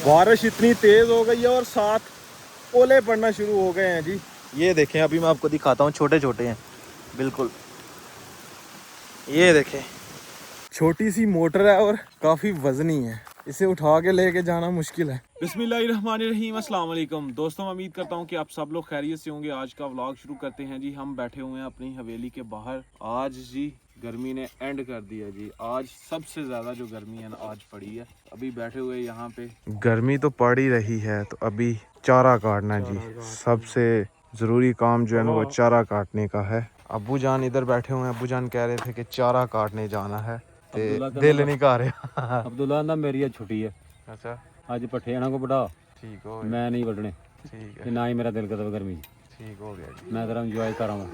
बारिश इतनी तेज हो गई है और साथ ओले पड़ना शुरू हो गए हैं जी। ये देखें, अभी मैं आपको दिखाता हूँ, छोटे छोटे हैं बिल्कुल। ये देखें, छोटी सी मोटर है और काफ़ी वजनी है, इसे उठा के लेके जाना मुश्किल है। बिस्मिल्लाहिर्रहमानिर्रहीम, अस्सलाम वालेकुम दोस्तों, उम्मीद करता हूँ कि आप सब लोग खैरियत से होंगे। आज का व्लॉग शुरू करते हैं जी। हम बैठे हुए हैं अपनी हवेली के बाहर। आज जी गर्मी ने एंड कर दिया जी। आज सबसे ज़्यादा जो गर्मी है ना आज पड़ी है। अभी बैठे हुए यहाँ पे, गर्मी तो पड़ ही रही है, तो अभी चारा काटना जी। सबसे ज़रूरी काम जो है ना वो चारा काटने का है। अब्बू जान इधर बैठे हुए हैं। अब्बू जान कह रहे थे कि चारा काटने जाना है, दिल नहीं कर रहा। अब्दुल्ला ना मेरी छुट्टी है। अच्छा, आज पट्ठे को बढ़ा, ठीक हो मैं नहीं बढ़ने, ठीक ते है, ना ही मेरा दिल करता गर्मी, ठीक हो गया जी, मैं तेरा इंजॉय कराऊँ।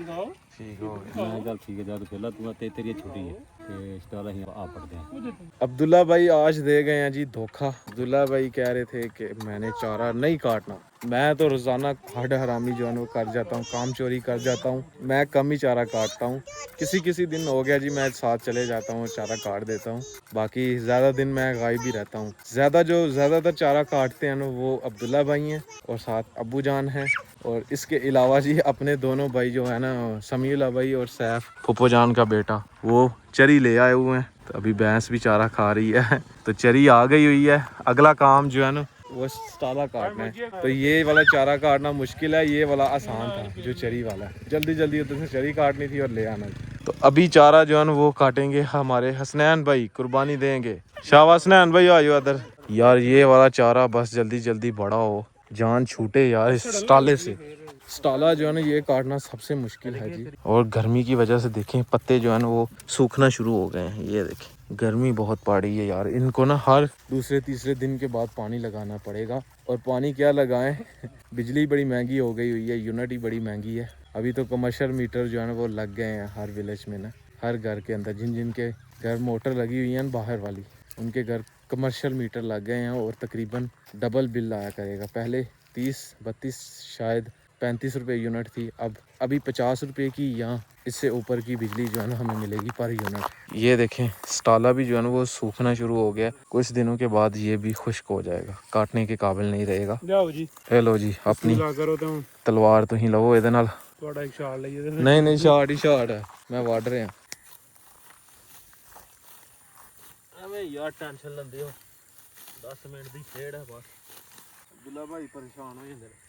ठीक हो गया। मैं चल ठीक है, जा तू पहला, तू तेरी छुट्टी है ते चल ही आप पढ़ते हैं। अब्दुल्ला भाई आज दे गए हैं जी धोखा। अब्दुल्ला भाई कह रहे थे कि मैंने चारा नहीं काटना। मैं तो रोज़ाना हड हरामी जो है वो कर जाता हूँ, काम चोरी कर जाता हूँ। मैं कम ही चारा काटता हूँ। किसी किसी दिन हो गया जी मैं साथ चले जाता हूँ, चारा काट देता हूँ। बाकी ज़्यादा दिन मैं गायब ही रहता हूँ। ज़्यादातर चारा काटते हैं ना वो अब्दुल्ला भाई हैं और साथ अब्बू जान हैं। और इसके अलावा जी अपने दोनों भाई जो है ना, समीउल्लाह भाई और सैफ फुप्पो जान का बेटा, वो चरी ले आए हुए हैं। तो अभी भैंस भी चारा खा रही है, तो चरी आ गई हुई है। अगला काम जो है ना वो स्टाला काटना है। तो ये वाला चारा काटना मुश्किल है, ये वाला आसान था जो चरी वाला है। जल्दी जल्दी उधर से चरी काटनी थी और ले आना। तो अभी चारा जो है ना वो काटेंगे हमारे हसनैन भाई, कुर्बानी देंगे। शाबाश हसनैन भाई, आयो इधर। यार ये वाला चारा बस जल्दी जल्दी बड़ा हो, जान छूटे यार इस स्टाले से। स्टाला जो है ना ये काटना सबसे मुश्किल है जी। और गर्मी की वजह से देखें पत्ते जो है ना वो सूखना शुरू हो गए हैं। ये देखें, गर्मी बहुत पड़ रही है यार। इनको ना हर दूसरे तीसरे दिन के बाद पानी लगाना पड़ेगा। और पानी क्या लगाएं, बिजली बड़ी महंगी हो गई हुई है, यूनिट ही बड़ी महंगी है। अभी तो कमर्शियल मीटर जो है ना वो लग गए हैं हर विलेज में ना, हर घर के अंदर। जिन जिन के घर मोटर लगी हुई है बाहर वाली, उनके घर कमर्शियल मीटर लग गए हैं और तकरीबन डबल बिल आया करेगा। पहले 30-32 शायद 35 रुपये यूनिट थी, अब अभी 50 रुपये की या इससे ऊपर की बिजली जो है ना हमें मिलेगी पर यूनिट। ये देखें स्टाला भी जो है ना वो सूखना शुरू हो गया। कुछ दिनों के बाद ये भी खुश्क हो जाएगा, काटने के काबिल नहीं रहेगा। ले लो जी अपनी तलवार तो ही लो ਇਹਦੇ ਨਾਲ। नहीं शार्ट ही शार्ट है, मैं वाड़ रहा यार। टेंशन लेंदे हो, 10 मिनट की खेड़ है बस। अब्दुल्ला भाई परेशान हो जाते।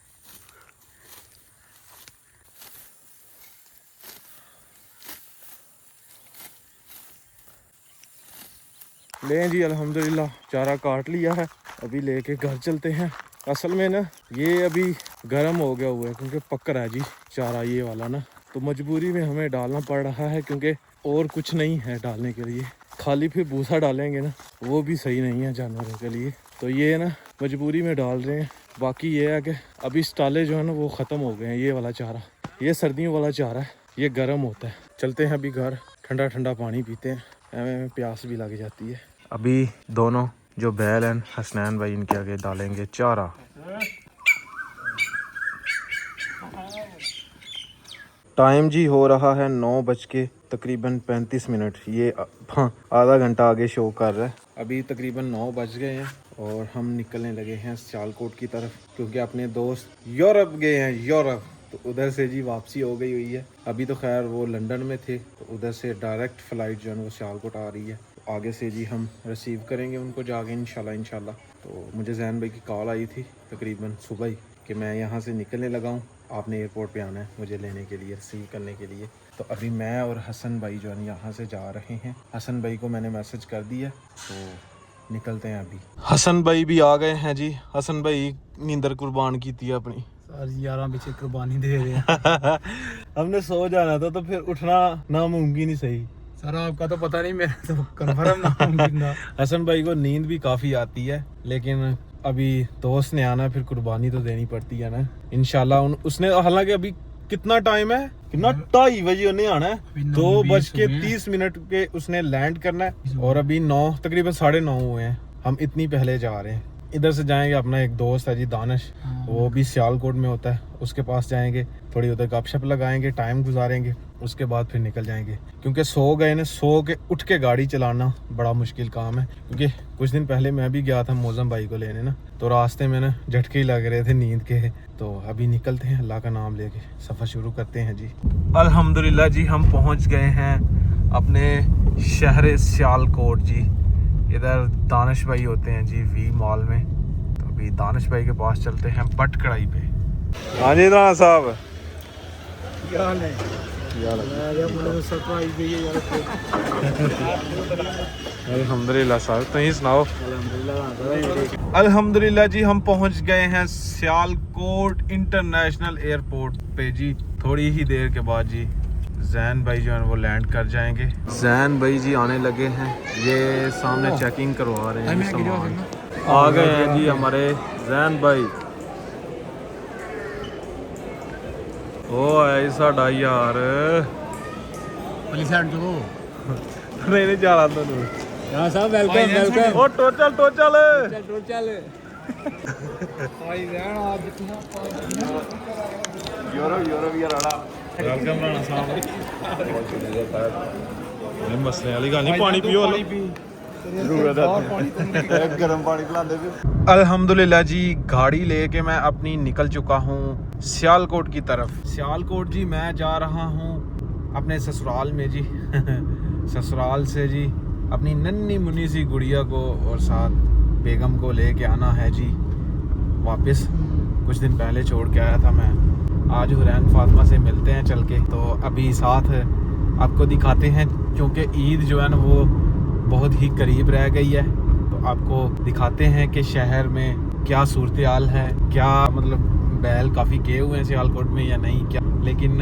ले जी अल्हम्दुलिल्लाह चारा काट लिया है, अभी लेके घर चलते हैं। असल में ना ये अभी गर्म हो गया हुआ है क्योंकि पक रहा है जी चारा ये वाला ना, तो मजबूरी में हमें डालना पड़ रहा है क्योंकि और कुछ नहीं है डालने के लिए। खाली फिर भूसा डालेंगे ना वो भी सही नहीं है जानवरों के लिए, तो ये ना मजबूरी में डाल रहे हैं। बाकी ये है कि अभी स्टाले जो है ना वो ख़त्म हो गए हैं। ये वाला चारा, ये सर्दियों वाला चारा है, ये गर्म होता है। चलते हैं अभी घर, ठंडा ठंडा पानी पीते हैं, हमें प्यास भी लग जाती है। अभी दोनों जो बैल हैं हसनैन भाई, इनके आगे डालेंगे चारा। टाइम जी हो रहा है 9 बज के तकरीबन 35 मिनट। ये आधा घंटा आगे शो कर रहा है। अभी तकरीबन 9 बज गए हैं और हम निकलने लगे हैं सियालकोट की तरफ, क्योंकि अपने दोस्त यूरोप गए हैं, यूरोप। तो उधर से जी वापसी हो गई हुई है। अभी तो खैर वो लंदन में थे, तो उधर से डायरेक्ट फ़्लाइट जो है वो सियालकोट आ रही है। तो आगे से जी हम रिसीव करेंगे उनको जाके इंशाल्लाह। तो मुझे जैन भाई की कॉल आई थी तकरीबन सुबह ही कि मैं यहाँ से निकलने लगा हूँ, आपने एयरपोर्ट पे आना है मुझे लेने के लिए, रिसीव करने के लिए। तो अभी मैं और हसन भाई जो है यहाँ से जा रहे हैं। हसन भाई को मैंने मैसेज कर दिया, तो निकलते हैं अभी। हसन भाई भी आ गए हैं जी। हसन भाई नींदर कुर्बान की थी अपनी, यार पीछे कुर्बानी दे रहे हैं। हमने सो जाना था तो फिर उठना नामुमकिन ही सही। सर आपका तो पता नहीं, मेरा तो कन्फर्म नामुमकिन था। हसन भाई को नींद भी काफ़ी आती है, लेकिन अभी दोस्त ने आना, फिर कुर्बानी तो देनी पड़ती है ना इंशाल्लाह। उसने हालांकि अभी कितना टाइम है, कितना 2:30 बजे उन्हें आना है, 2:30 पे उसने लैंड करना है। और अभी 9 तकरीबन 9:30 हुए हैं, हम इतनी पहले जा रहे हैं। इधर से जाएंगे, अपना एक दोस्त है जी दानिश, वो भी सियालकोट में होता है, उसके पास जाएंगे, थोड़ी उधर गपशप लगाएंगे, टाइम गुजारेंगे, उसके बाद फिर निकल जाएंगे। क्योंकि सो गए ना, सो के उठ के गाड़ी चलाना बड़ा मुश्किल काम है। क्योंकि कुछ दिन पहले मैं भी गया था मौसम भाई को लेने ना, तो रास्ते में ना झटके ही लग रहे थे नींद के। तो अभी निकलते हैं, अल्लाह का नाम लेके सफ़र शुरू करते हैं जी। अल्हम्दुलिल्लाह जी, हम पहुँच गए हैं अपने शहर सियालकोट जी। इधर दानिश भाई होते हैं जी वी मॉल में, तो अभी दानिश भाई के पास चलते हैं बट कढ़ाई पे। हाँ जी राणा साहब, क्या हाल है? अल्हम्दुलिल्लाह साहब, तुम सुनाओ। अल्हम्दुलिल्लाह जी, हम पहुंच गए हैं सियालकोट इंटरनेशनल एयरपोर्ट पे जी। थोड़ी ही देर के बाद जी जैन भाई जो है वो लैंड कर जाएंगे। जैन भाई जी आने लगे हैं, ये सामने चेकिंग करवा रहे हैं सामान। आ गए हैं जी हमारे जैन भाई। ओ आया साडा यार, नहीं जा रहा था यहाँ साहब वेलकम वेलकम। ओ टोचल टोचल चल भाई रहन आप यूरोप यार आड़ा वेलकम राणा साहब। नहीं मसले वाली गल नहीं, पानी पियो गरम पानी पिलाते पियो। अल्हम्दुलिल्लाह जी, गाड़ी लेके मैं अपनी निकल चुका हूँ सियालकोट की तरफ। सियालकोट जी मैं जा रहा हूँ अपने ससुराल में जी। ससुराल से जी अपनी नन्ही मुन्नी सी गुड़िया को और साथ बेगम को लेके आना है जी वापस। कुछ दिन पहले छोड़ के आया था मैं, आज हुरैन फातिमा से मिलते हैं चल के। तो अभी साथ आपको दिखाते हैं, क्योंकि ईद जो है ना वो बहुत ही करीब रह गई है, तो आपको दिखाते हैं कि शहर में क्या सूरत हाल है, क्या मतलब बैल काफ़ी किए हुए हैं सियालकोट में या नहीं क्या। लेकिन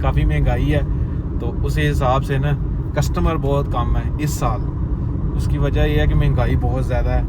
काफ़ी महंगाई है, तो उस हिसाब से ना कस्टमर बहुत कम है इस साल। उसकी वजह यह है कि महंगाई बहुत ज़्यादा है।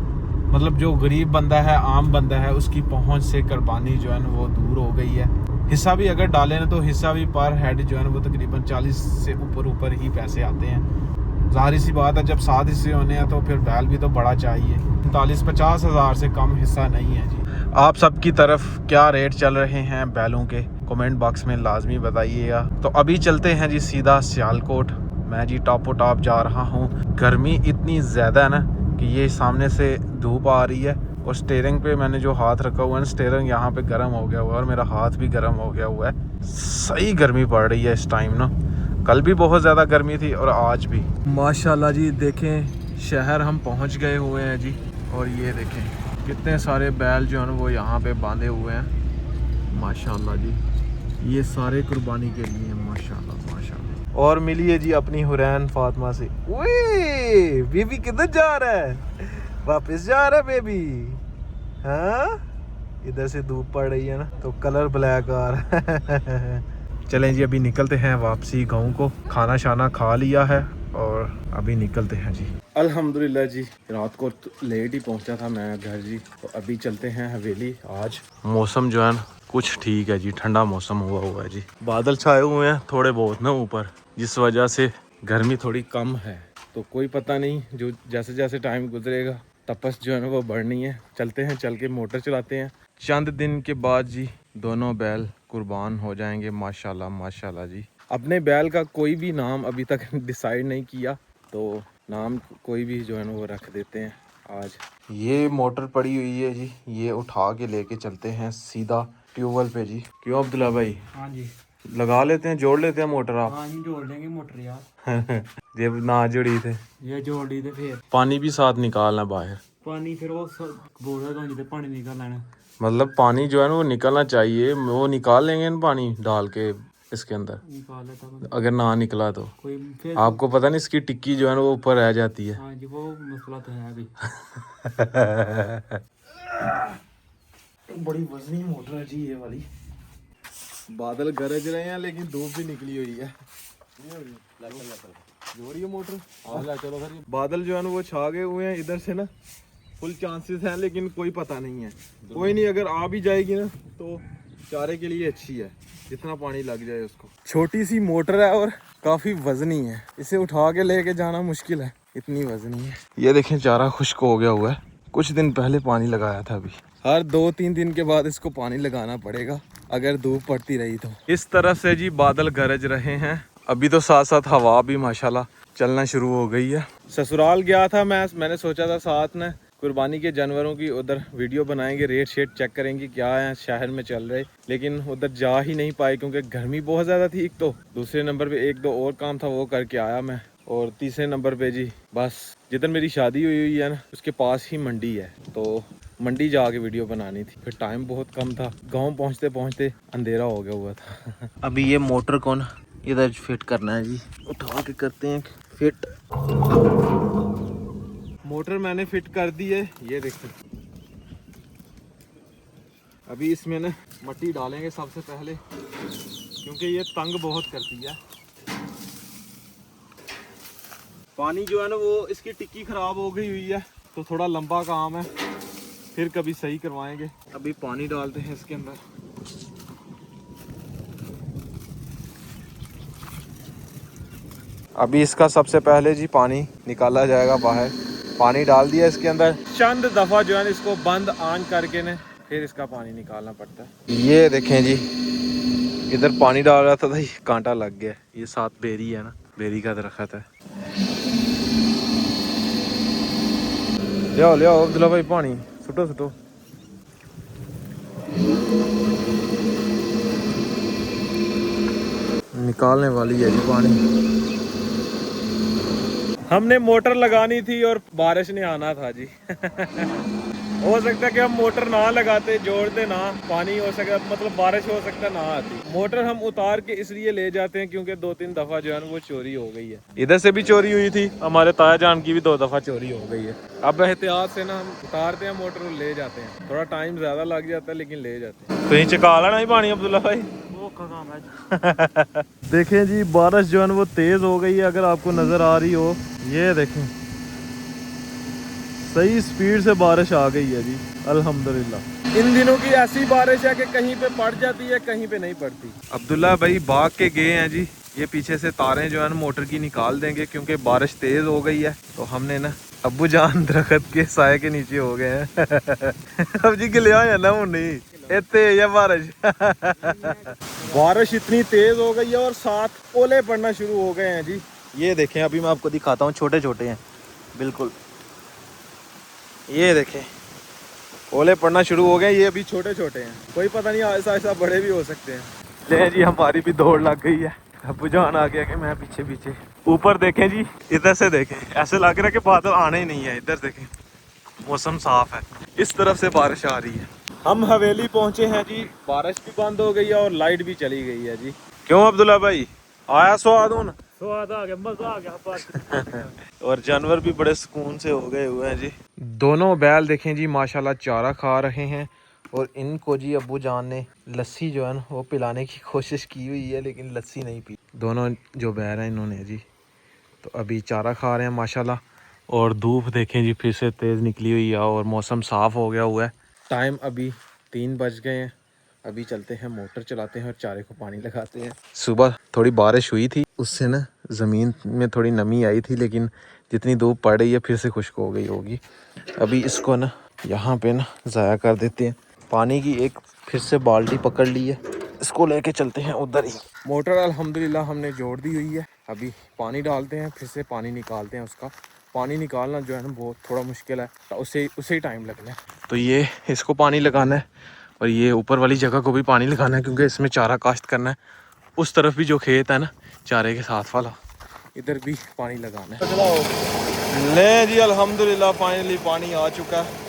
मतलब जो गरीब बंदा है, आम बंदा है, उसकी पहुंच से कुर्बानी जो है ना वो दूर हो गई है। हिस्सा भी अगर डालें ना तो हिस्सा भी पर हेड जो है ना वो तकरीबन 40 से ऊपर ही पैसे आते हैं। ज़ाहिर सी बात है, जब 7 हिस्से होने हैं तो फिर बैल भी तो बड़ा चाहिए। 40-50 हज़ार से कम हिस्सा नहीं है जी। आप सब की तरफ क्या रेट चल रहे हैं बैलों के, कमेंट बॉक्स में लाजमी बताइएगा। तो अभी चलते हैं जी सीधा सियालकोट। मैं जी टॉपो टॉप जा रहा हूँ। गर्मी इतनी ज़्यादा है ना कि ये सामने से धूप आ रही है, और स्टीयरिंग पे मैंने जो हाथ रखा हुआ है, स्टीयरिंग यहाँ पे गर्म हो गया हुआ है और मेरा हाथ भी गर्म हो गया हुआ है। सही गर्मी पड़ रही है इस टाइम ना। कल भी बहुत ज़्यादा गर्मी थी और आज भी। माशाल्लाह जी, देखें शहर हम पहुँच गए हुए हैं जी। और ये देखें कितने सारे बैल जो है वो यहाँ पे बांधे हुए हैं माशाल्लाह जी। ये सारे कुर्बानी के लिए माशाल्लाह माशाल्लाह। और मिलिए जी अपनी हुरैन फातिमा से। ओए बेबी किधर जा रहा है? वापस जा रहा है बेबी? हाँ, इधर से धूप पड़ रही है ना तो कलर ब्लैक आ रहा है। चलें जी, अभी निकलते हैं वापसी गाँव को। खाना शाना खा लिया है और अभी निकलते हैं जी। अल्हम्दुलिल्लाह जी, रात को लेट ही पहुंचा था मैं घर जी, तो अभी चलते हैं हवेली। आज मौसम जो है ना कुछ ठीक है जी, ठंडा मौसम हुआ है जी। बादल छाए हुए हैं थोड़े बहुत ना ऊपर, जिस वजह से गर्मी थोड़ी कम है। तो कोई पता नहीं, जो जैसे जैसे टाइम गुजरेगा तपस जो है ना वो बढ़नी है। चलते हैं, चल के मोटर चलाते हैं। चंद दिन के बाद जी दोनों बैल कुर्बान हो जाएंगे माशाल्लाह माशाल्लाह जी। अपने बैल का कोई भी नाम अभी तक डिसाइड नहीं किया, तो नाम कोई भी जो है ना वो रख देते हैं आज। ये मोटर पड़ी हुई है जी, ये उठा के लेके चलते हैं सीधा ट्यूबवेल पे जी। क्यों अब्दुल्ला भाई? हाँ जी, लगा लेते हैं, जोड़ लेते हैं मोटर आप। हाँ जी जोड़ लेंगे मोटर यार। ये ना जुड़ी थे, ये जोड़ ली थे फिर पानी भी साथ निकालना बाहर। पानी फिर वो बोरा गांव जिते पानी निकाल लेना। मतलब पानी जो है ना वो निकलना चाहिए, वो निकाल लेंगे ना पानी डाल के इसके अंदर। निकाल लेता बंदा। अगर ना निकला तो कोई फिर आपको पता नहीं, इसकी टिक्की जो है ना वो ऊपर रह जाती है। हाँ जी, वो मसला तो है अभी। बड़ी वजनी मोटर है जी ये वाली। बादल गरज रहे हैं लेकिन धूप भी निकली हुई है। जोड़िए मोटर। चलो सर, बादल जो है ना वो छा गए हुए हैं इधर से ना, फुल चांसेस हैं, लेकिन कोई पता नहीं है। कोई नहीं, अगर आ भी जाएगी ना तो चारे के लिए अच्छी है, जितना पानी लग जाए उसको। छोटी सी मोटर है और काफी वजनी है, इसे उठा के लेके जाना मुश्किल है, इतनी वजनी है। ये देखें चारा खुश्क हो गया हुआ है, कुछ दिन पहले पानी लगाया था। अभी हर 2-3 दिन के बाद इसको पानी लगाना पड़ेगा अगर धूप पड़ती रही तो। इस तरफ से जी बादल गरज रहे हैं। अभी तो साथ साथ हवा भी माशाल्लाह चलना शुरू हो गई है। ससुराल गया था मैंने सोचा था साथ में कुर्बानी के जानवरों की उधर वीडियो बनाएंगे, रेट शेट चेक करेंगे क्या है शहर में चल रहे, लेकिन उधर जा ही नहीं पाए क्योंकि गर्मी बहुत ज़्यादा थी। एक तो दूसरे नंबर पे 1-2 और काम था वो करके आया मैं, और तीसरे नंबर पे जी बस जिधर मेरी शादी हुई है ना उसके पास ही मंडी है, तो मंडी जाके वीडियो बनानी थी। फिर टाइम बहुत कम था, गाँव पहुँचते पहुँचते अंधेरा हो गया हुआ था। अभी ये मोटर को ना इधर फिट करना है जी, उठा के करते हैं फिट। मोटर मैंने फिट कर दी है, ये देखो। अभी इसमें ना मट्टी डालेंगे सबसे पहले क्योंकि ये तंग बहुत करती है। पानी जो है ना वो इसकी टिक्की खराब हो गई हुई है तो थोड़ा लंबा काम है, फिर कभी सही करवाएंगे। अभी पानी डालते हैं इसके अंदर। अभी इसका सबसे पहले जी पानी निकाला जाएगा बाहर। पानी डाल दिया इसके अंदर, चंद दफ़ा जो है ना इसको बंद ऑन करके ने फिर इसका पानी निकालना पड़ता है। ये देखें जी, इधर पानी डाल रहा था, ये कांटा लग गया। ये साथ बेरी है ना, बेरी का दरख्त है। ले आओ अब्दुल्ला भाई पानी सुटो सुटो। निकालने वाली है जी पानी। हमने मोटर लगानी थी और बारिश ने आना था जी। हो सकता है कि हम मोटर ना लगाते, जोड़ते ना, पानी हो सकता मतलब बारिश हो सकता ना आती। मोटर हम उतार के इसलिए ले जाते हैं क्योंकि 2-3 दफा जो है वो चोरी हो गई है। इधर से भी चोरी हुई थी, हमारे ताया जान की भी 2 दफा चोरी हो गई है। अब एहतियात से ना हम उतारते हैं मोटर और ले जाते हैं। थोड़ा टाइम ज्यादा लग जाता है लेकिन ले जाते हैं। कहीं चका लेना ही पानी अब्दुल्ला भाई। देखें जी बारिश जो है वो तेज हो गई है, अगर आपको नजर आ रही हो। ये देखें सही स्पीड से बारिश आ गई है जी, अल्हम्दुलिल्लाह। इन दिनों की ऐसी बारिश है कि कहीं पे पड़ जाती है कहीं पे नहीं पड़ती। अब्दुल्ला भाई भाग के गए हैं जी, ये पीछे से तारें जो है ना मोटर की निकाल देंगे क्योंकि बारिश तेज हो गई है। तो हमने ना अब्बू जान दरख्त के साए के नीचे हो गए हैं। अब जी गिलिया है ना वो नहीं इतने या बारिश। बारिश इतनी तेज हो गई है और साथ ओले पड़ना शुरू हो गए हैं जी। ये देखें अभी मैं आपको दिखाता हूँ, छोटे छोटे हैं बिल्कुल। ये देखें ओले पड़ना शुरू हो गए, ये अभी छोटे छोटे हैं, कोई पता नहीं ऐसा ऐसा बड़े भी हो सकते हैं। ले जी हमारी भी दौड़ लग गई है। अब्बू जान आ गया कि मैं पीछे पीछे। ऊपर देखें जी, इधर से देखें ऐसे लग रहा है कि बादल आने ही नहीं है। इधर देखें मौसम साफ है, इस तरफ से बारिश आ रही है। हम हवेली पहुंचे हैं जी, बारिश भी बंद हो गई है और लाइट भी चली गई है जी। क्यों अब्दुल्ला भाई आया स्वाद हूं? स्वाद आ गया, मजा आ गया। और जानवर भी बड़े सुकून से हो गए हुए हैं जी। दोनों बैल देखें जी माशाल्लाह चारा खा रहे हैं और इनको जी अब्बू जान ने लस्सी जो है ना वो पिलाने की कोशिश की हुई है लेकिन लस्सी नहीं पी। दोनों जो बैल हैं इन्होंने जी तो अभी चारा खा रहे हैं माशाल्लाह। और धूप देखें जी फिर से तेज़ निकली हुई है और मौसम साफ़ हो गया हुआ है। टाइम अभी 3 बज गए हैं। अभी चलते हैं मोटर चलाते हैं और चारे को पानी लगाते हैं। सुबह थोड़ी बारिश हुई थी, उससे ना ज़मीन में थोड़ी नमी आई थी, लेकिन जितनी धूप पड़ रही है फिर से खुश्क हो गई होगी। अभी इसको ना यहाँ पे ना ज़ाया कर देते हैं। पानी की एक फिर से बाल्टी पकड़ ली है, इसको लेके चलते हैं उधर ही। मोटर अल्हम्दुलिल्लाह हमने जोड़ दी हुई है। अभी पानी डालते हैं, फिर से पानी निकालते हैं। उसका पानी निकालना जो है ना बहुत थोड़ा मुश्किल है, तो उसे ही टाइम लगना है। तो ये इसको पानी लगाना है और ये ऊपर वाली जगह को भी पानी लगाना है क्योंकि इसमें चारा काश्त करना है। उस तरफ भी जो खेत है ना चारे के साथ वाला, इधर भी पानी लगाना है। ले जी अल्हम्दुलिल्लाह फाइनली पानी आ चुका है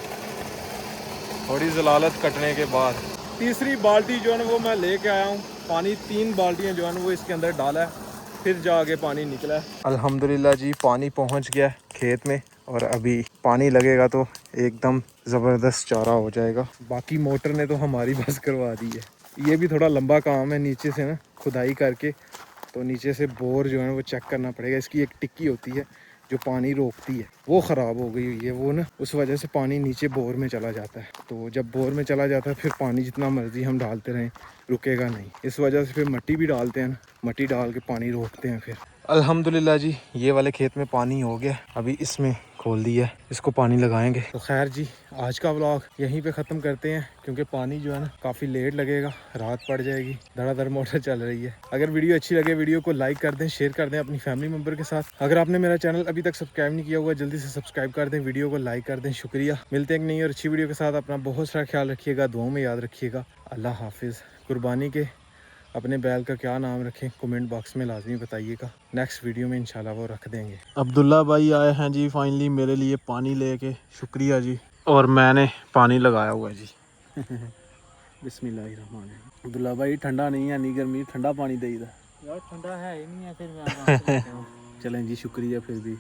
थोड़ी जलालत कटने के बाद। तीसरी बाल्टी जो है ना वो मैं लेके आया हूँ। पानी 3 बाल्टियाँ जो है ना वो इसके अंदर डाला है, फिर जाके पानी निकला है। अल्हम्दुलिल्लाह जी पानी पहुँच गया खेत में और अभी पानी लगेगा तो एकदम ज़बरदस्त चारा हो जाएगा। बाकी मोटर ने तो हमारी बस करवा दी है। ये भी थोड़ा लंबा काम है, नीचे से ना खुदाई करके तो नीचे से बोर जो है वो चेक करना पड़ेगा। इसकी एक टिक्की होती है जो पानी रोकती है, वो ख़राब हो गई हुई है, वो ना उस वजह से पानी नीचे बोर में चला जाता है। तो जब बोर में चला जाता है फिर पानी जितना मर्जी हम डालते रहें रुकेगा नहीं। इस वजह से फिर मट्टी भी डालते हैं ना, मट्टी डाल के पानी रोकते हैं फिर। अल्हम्दुलिल्लाह जी ये वाले खेत में पानी हो गया। अभी इसमें खोल दी है, इसको पानी लगाएंगे। तो खैर जी, आज का व्लॉग यहीं पे ख़त्म करते हैं, क्योंकि पानी जो है ना काफ़ी लेट लगेगा, रात पड़ जाएगी, धड़ाधड़ मोटर चल रही है। अगर वीडियो अच्छी लगे वीडियो को लाइक कर दें, शेयर कर दें अपनी फैमिली मेम्बर के साथ। अगर आपने मेरा चैनल अभी तक सब्सक्राइब नहीं किया हुआ जल्दी से सब्सक्राइब कर दें, वीडियो को लाइक कर दें। शुक्रिया। मिलते हैं एक नई और अच्छी वीडियो के साथ। अपना बहुत सारा ख्याल रखिएगा, दुआओं में याद रखिएगा। अल्लाह हाफिज़। कुर्बानी के अपने बैल का क्या नाम रखें कमेंट बॉक्स में लाजमी बताइएगा, नेक्स्ट वीडियो में इंशाल्लाह वो रख देंगे। अब्दुल्ला भाई आए हैं जी फाइनली मेरे लिए पानी लेके, शुक्रिया जी। और मैंने पानी लगाया हुआ है जी। बिस्मिल्लाहिर्रहमानिर्रहीम। अब्दुल्ला भाई ठंडा नहीं है, नहीं गर्मी, ठंडा पानी देईदा यार ठंडा है ही नहीं है फिर मैं चलें जी, शुक्रिया फिर भी।